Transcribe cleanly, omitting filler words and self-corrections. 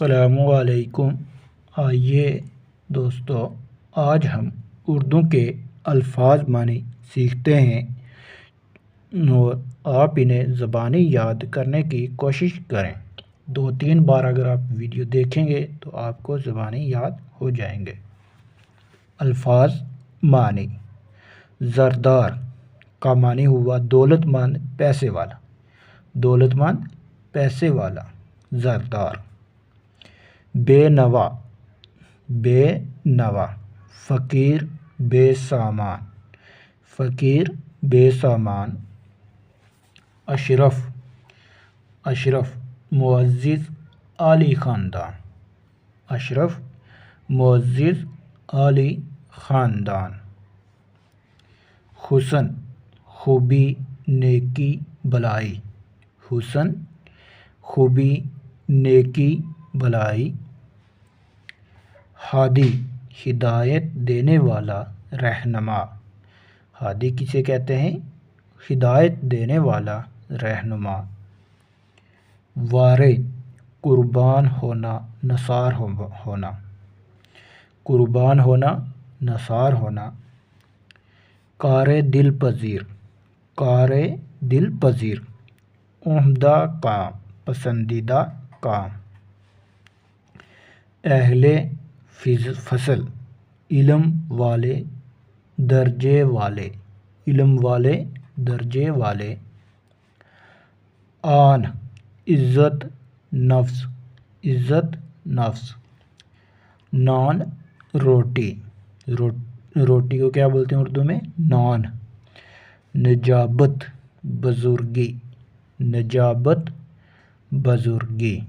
السلام علیکم۔ آئیے دوستو، آج ہم اردو کے الفاظ معنی سیکھتے ہیں اور آپ انہیں زبانی یاد کرنے کی کوشش کریں۔ 2-3 بار اگر آپ ویڈیو دیکھیں گے تو آپ کو زبانی یاد ہو جائیں گے۔ الفاظ معنی: زردار کا معنی ہوا دولت مند، پیسے والا۔ دولت مند، پیسے والا، زردار۔ بے نوا، بے نوا، فقیر، بے سامان، فقیر، بے سامان۔ اشرف، اشرف، معزز، اعلیٰ خاندان، اشرف، معزز، اعلیٰ خاندان۔ حسن، خوبی، نیکی، بھلائی، حسن، خوبی، نیکی، بھلائی۔ ہادی، ہدایت دینے والا، رہنما۔ ہادی کسے کہتے ہیں؟ ہدایت دینے والا، رہنما۔ وارے، قربان ہونا، نثار ہونا، قربان ہونا، نثار ہونا۔ کار دل پذیر، کار دل پذیر، عمدہ کام، پسندیدہ کام۔ اہل فضل، علم والے، درجے والے، علم والے، درجے والے۔ آن، عزت نفس، عزت نفس۔ نان، روٹی، روٹی کو کیا بولتے ہیں اردو میں؟ نان۔ نجابت، بزرگی، نجابت، بزرگی۔